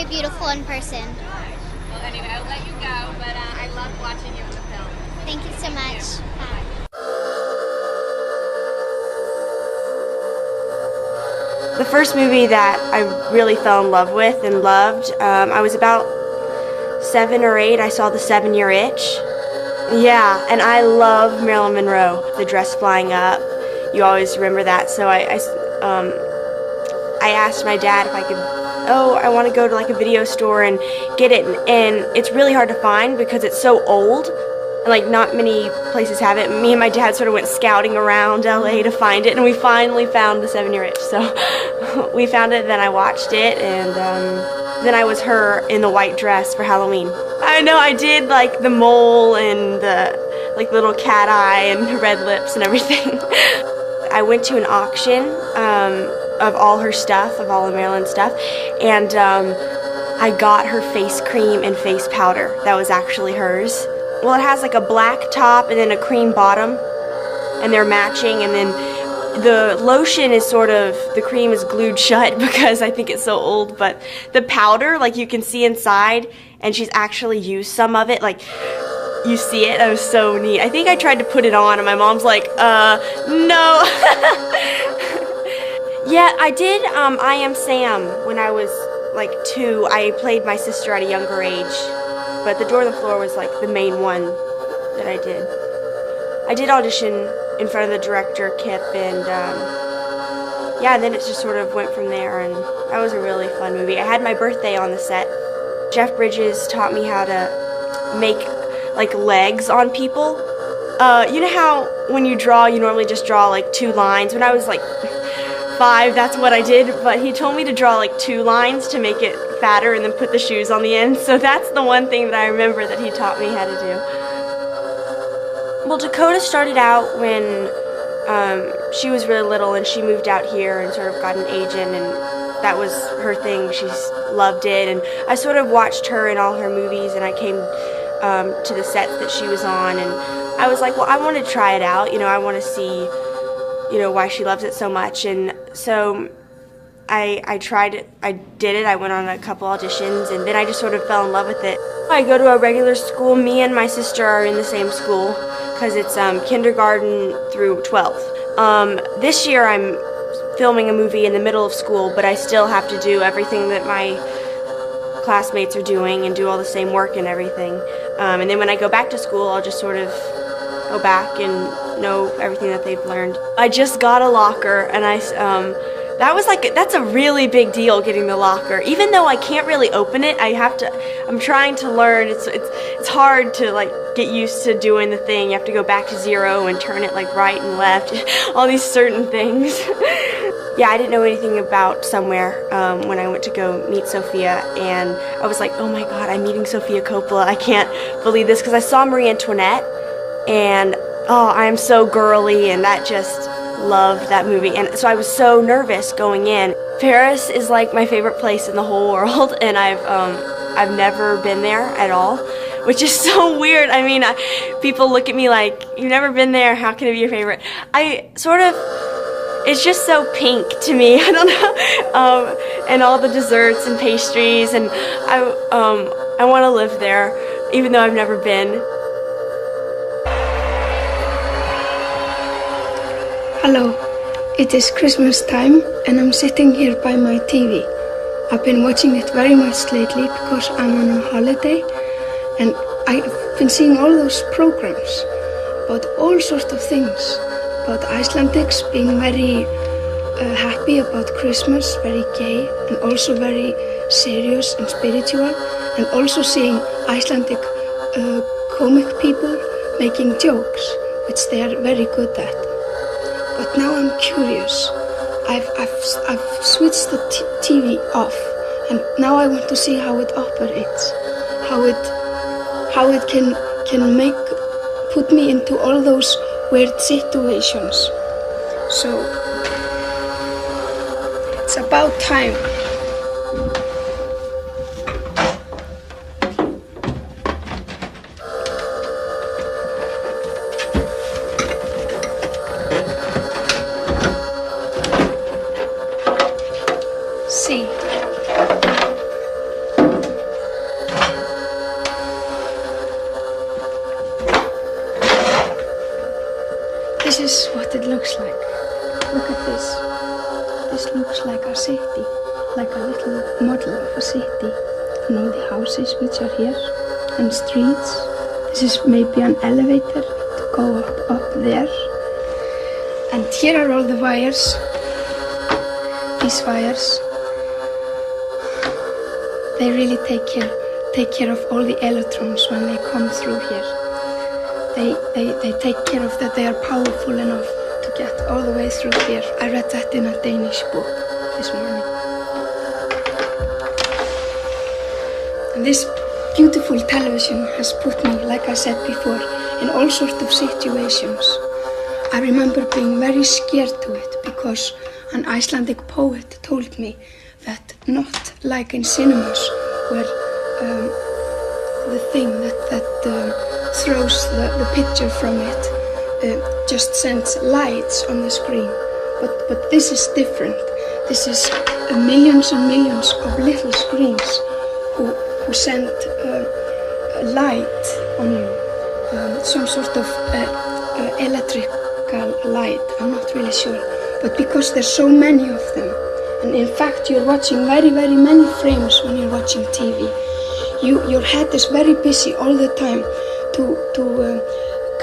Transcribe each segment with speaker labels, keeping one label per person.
Speaker 1: beautiful in person.
Speaker 2: Well, anyway, I'll let you go, but I loved watching you in the film.
Speaker 1: Thank you so much. Bye.
Speaker 3: The first movie that I really fell in love with and loved, I was about 7 or 8. I saw The 7-Year Itch. Yeah, and I love Marilyn Monroe, the dress flying up. You always remember that. So I asked my dad if I could, I want to go to like a video store and get it. And it's really hard to find because it's so old. And like not many places have it. Me and my dad sort of went scouting around LA to find it, and we finally found The 7-Year Itch. So we found it, then I watched it, and then I was her in the white dress for Halloween. I know, I did like the mole and the like little cat eye and red lips and everything. I went to an auction of all her stuff, of all of Marilyn's stuff, and I got her face cream and face powder. That was actually hers. Well, it has like a black top and then a cream bottom, and they're matching, and then the lotion is sort of, the cream is glued shut because I think it's so old, but the powder, like you can see inside, and she's actually used some of it, like you see it. That was so neat. I think I tried to put it on and my mom's like, no. Yeah, I did I Am Sam when I was like 2. I played my sister at a younger age, but The Door on the Floor was like the main one that I did. I did audition in front of the director, Kip, and yeah, and then it just sort of went from there, and that was a really fun movie. I had my birthday on the set. Jeff Bridges taught me how to make like legs on people. You know how when you draw, you normally just draw like 2 lines? When I was like 5, that's what I did, but he told me to draw like 2 lines to make it fatter and then put the shoes on the end. So that's the one thing that I remember that he taught me how to do. Well, Dakota started out when she was really little, and she moved out here and sort of got an agent, and that was her thing. She loved it, and I sort of watched her in all her movies, and I came to the sets that she was on, and I was like, well, I want to try it out. You know, I want to see, you know, why she loves it so much. And so I tried it. I did it. I went on a couple auditions, and then I just sort of fell in love with it. I go to a regular school. Me and my sister are in the same school because it's kindergarten through 12th. This year I'm filming a movie in the middle of school, but I still have to do everything that my classmates are doing and do all the same work and everything. And then when I go back to school, I'll just sort of go back and know everything that they've learned. I just got a locker, and that's a really big deal, getting the locker. Even though I can't really open it, I'm trying to learn. It's hard to like get used to doing the thing. You have to go back to 0 and turn it like right and left, all these certain things. Yeah, I didn't know anything about Somewhere when I went to go meet Sophia, and I was like, oh my God, I'm meeting Sofia Coppola. I can't believe this, because I saw Marie Antoinette, and oh, I'm so girly, and that just loved that movie. And so I was so nervous going in. Paris is like my favorite place in the whole world, and I've never been there at all, which is so weird. I mean, people look at me like, you've never been there, how can it be your favorite? It's just so pink to me. I don't know. And all the desserts and pastries, and I want to live there, even though I've never been.
Speaker 4: Hello, it is Christmas time, and I'm sitting here by my TV. I've been watching it very much lately because I'm on a holiday, and I've been seeing all those programs about all sorts of things, about Icelandics being very happy about Christmas, very gay, and also very serious and spiritual, and also seeing Icelandic comic people making jokes, which they are very good at. But now I'm curious. I've switched the TV off, and now I want to see how it operates, how it can put me into all those weird situations. So it's about time. See. This is what it looks like. Look at this. This looks like a city, like a little model of a city. And all the houses which are here, and streets. This is maybe an elevator to go up there. And here are all the wires. These wires. They really take care of all the electrons when they come through here. They take care of that. They are powerful enough to get all the way through here. I read that in a Danish book this morning. And this beautiful television has put me, like I said before, in all sorts of situations. I remember being very scared to it because an Icelandic poet told me that not like in cinemas where the thing that throws the picture from it just sends lights on the screen. But this is different. This is millions and millions of little screens who send light on you. Some sort of electrical light, I'm not really sure. But because there's so many of them, and in fact you're watching very, very many frames when you're watching TV, your head is very busy all the time to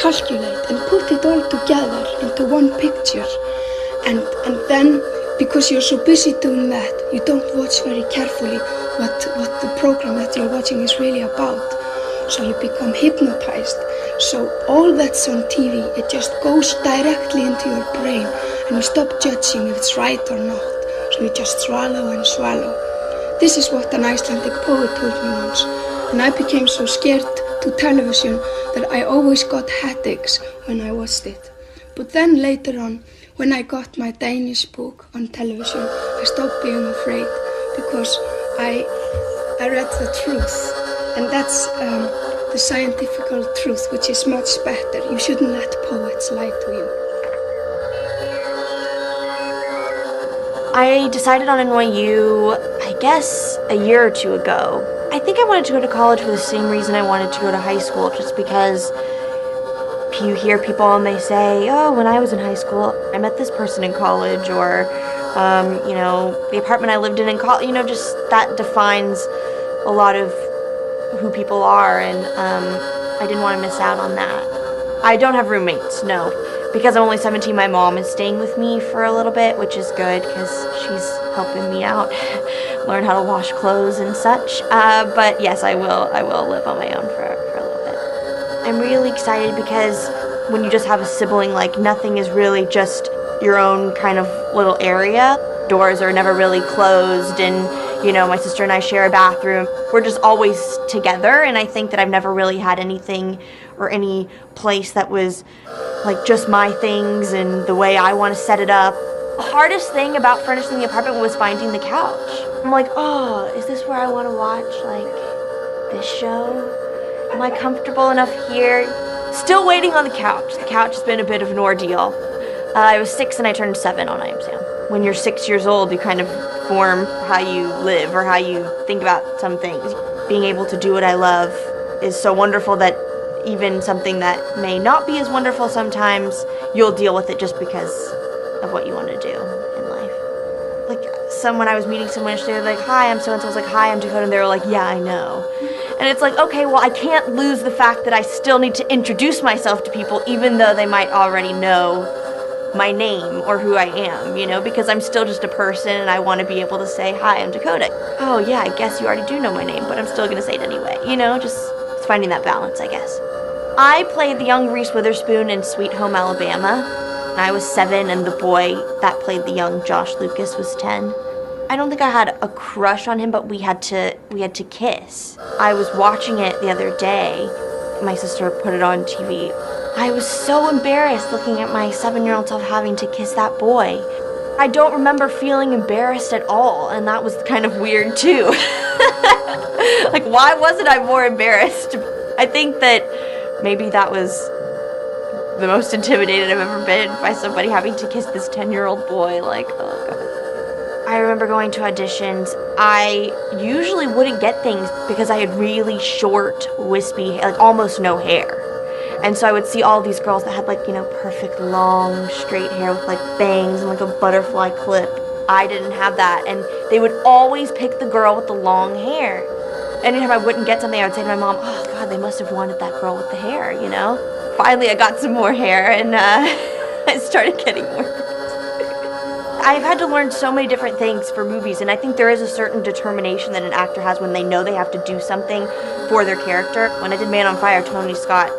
Speaker 4: calculate and put it all together into one picture. And then, because you're so busy doing that, you don't watch very carefully what the program that you're watching is really about. So you become hypnotized. So all that's on TV, it just goes directly into your brain, and you stop judging if it's right or not. So you just swallow and swallow. This is what an Icelandic poet told me once. And I became so scared to television that I always got headaches when I watched it. But then later on, when I got my Danish book on television, I stopped being afraid because I read the truth. And that's the scientific truth, which is much better. You shouldn't let poets lie to you.
Speaker 3: I decided on NYU, I guess, a year or two ago. I think I wanted to go to college for the same reason I wanted to go to high school, just because you hear people and they say, oh, when I was in high school, I met this person in college, or, the apartment I lived in college, just that defines a lot of who people are, and I didn't want to miss out on that. I don't have roommates, no. Because I'm only 17, my mom is staying with me for a little bit, which is good because she's helping me out, learn how to wash clothes and such. But yes, I will live on my own for a little bit. I'm really excited because when you just have a sibling, like, nothing is really just your own kind of little area. Doors are never really closed, and my sister and I share a bathroom. We're just always together, and I think that I've never really had anything or any place that was like just my things and the way I want to set it up. The hardest thing about furnishing the apartment was finding the couch. I'm like, oh, is this where I want to watch, like, this show? Am I comfortable enough here? Still waiting on the couch. The couch has been a bit of an ordeal. I was 6 and I turned 7 on I Am Sam. When you're 6 years old, you kind of form how you live or how you think about some things. Being able to do what I love is so wonderful that even something that may not be as wonderful sometimes, you'll deal with it just because of what you want to do in life. Like, when I was meeting someone yesterday, they were like, hi, I'm so-and-so. I was like, hi, I'm Dakota. And they were like, yeah, I know. And it's like, okay, well, I can't lose the fact that I still need to introduce myself to people, even though they might already know my name or who I am, because I'm still just a person and I want to be able to say, hi, I'm Dakota. Oh, yeah, I guess you already do know my name, but I'm still going to say it anyway, just finding that balance, I guess. I played the young Reese Witherspoon in Sweet Home Alabama. I was 7, and the boy that played the young Josh Lucas was 10. I don't think I had a crush on him, but we had to kiss. I was watching it the other day. My sister put it on TV. I was so embarrassed looking at my 7-year-old self having to kiss that boy. I don't remember feeling embarrassed at all, and that was kind of weird too. Like, why wasn't I more embarrassed? I think that maybe that was the most intimidated I've ever been by somebody having to kiss this 10-year-old boy. Like, oh God. I remember going to auditions. I usually wouldn't get things because I had really short, wispy, like almost no hair. And so I would see all these girls that had like, you know, perfect long straight hair with like bangs and like a butterfly clip. I didn't have that, and they would always pick the girl with the long hair. Anytime I wouldn't get something, I would say to my mom, oh God, they must have wanted that girl with the hair, you know? Finally I got some more hair, and I started getting more. I've had to learn so many different things for movies, and I think there is a certain determination that an actor has when they know they have to do something for their character. When I did Man on Fire, Tony Scott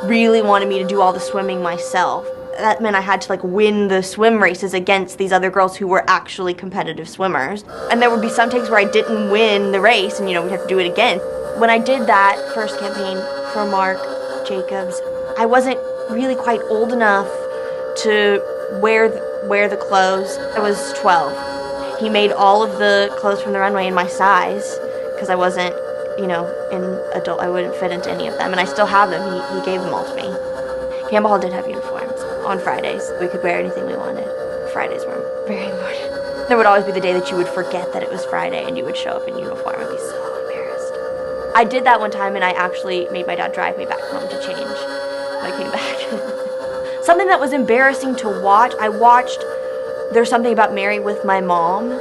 Speaker 3: really wanted me to do all the swimming myself. That meant I had to like win the swim races against these other girls who were actually competitive swimmers. And there would be some takes where I didn't win the race, and you know, we'd have to do it again. When I did that first campaign for Mark Jacobs, I wasn't really quite old enough to wear the clothes. I was 12. He made all of the clothes from the runway in my size because I wasn't, you know, in adult. I wouldn't fit into any of them, and I still have them. He gave them all to me. Campbell Hall did have uniforms. On Fridays, we could wear anything we wanted. Fridays were very important. There would always be the day that you would forget that it was Friday and you would show up in uniform and be so embarrassed. I did that one time, and I actually made my dad drive me back home to change when I came back. Something that was embarrassing to watch, I watched There's Something About Mary with my mom,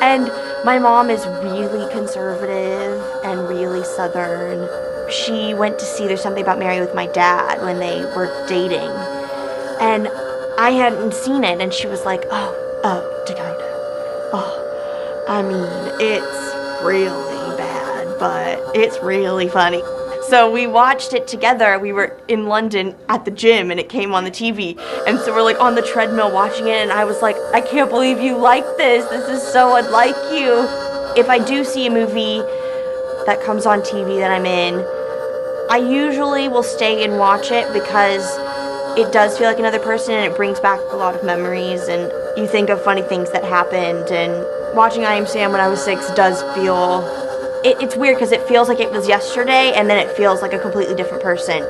Speaker 3: and my mom is really conservative and really Southern. She went to see There's Something About Mary with my dad when they were dating. And I hadn't seen it, and she was like, oh, Dakota. Oh, I mean, it's really bad, but it's really funny. So we watched it together. We were in London at the gym, and it came on the TV. And so we're like on the treadmill watching it, and I was like, I can't believe you like this. This is so unlike you. If I do see a movie that comes on TV that I'm in, I usually will stay and watch it because it does feel like another person, and it brings back a lot of memories, and you think of funny things that happened. And watching I Am Sam when I was 6 does feel, it's weird because it feels like it was yesterday, and then it feels like a completely different person.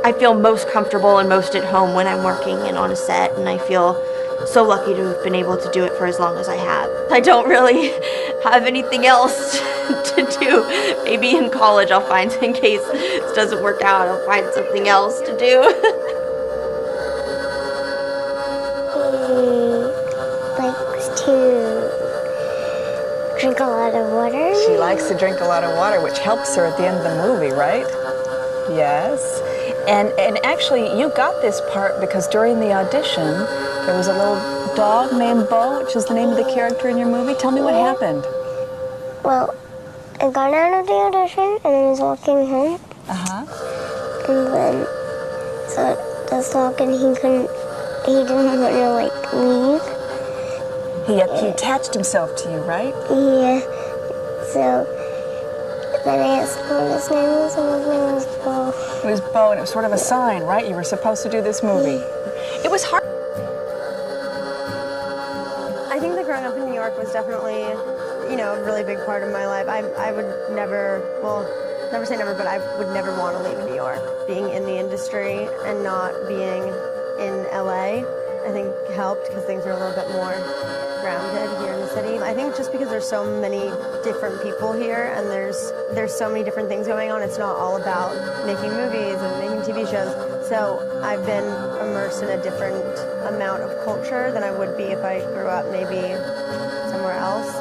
Speaker 3: I feel most comfortable and most at home when I'm working and on a set, and I feel so lucky to have been able to do it for as long as I have. I don't really have anything else to do. Maybe in college I'll find, in case this doesn't work out, I'll find something else to do.
Speaker 1: Likes to drink a lot of water.
Speaker 5: She likes to drink a lot of water, which helps her at the end of the movie, right? Yes. And actually, you got this part because during the audition, there was a little dog named Bo, which is the name of the character in your movie. Tell me what happened.
Speaker 1: Well, I got out of the audition, and I was walking home. And then, so this dog, and he didn't want to, like, leave.
Speaker 5: He attached himself to you, right?
Speaker 1: Yeah. So then I asked what his name was, and his name was Bo.
Speaker 5: It was Bo, and it was sort of a sign, right? You were supposed to do this movie. It was hard.
Speaker 3: I think that growing up in New York was definitely, you know, a really big part of my life. I would never, well, never say never, but I would never want to leave New York. Being in the industry and not being in LA, I think helped because things are a little bit more grounded here in the city. I think just because there's so many different people here and there's so many different things going on, it's not all about making movies and making TV shows. So I've been immersed in a different amount of culture than I would be if I grew up maybe somewhere else.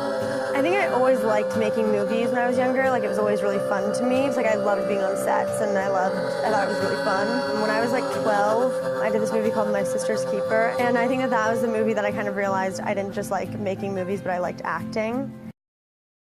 Speaker 3: I think I always liked making movies when I was younger. Like, it was always really fun to me. It's like I loved being on sets, and I thought it was really fun. And when I was like 12, I did this movie called My Sister's Keeper, and I think that was the movie that I kind of realized I didn't just like making movies, but I liked acting.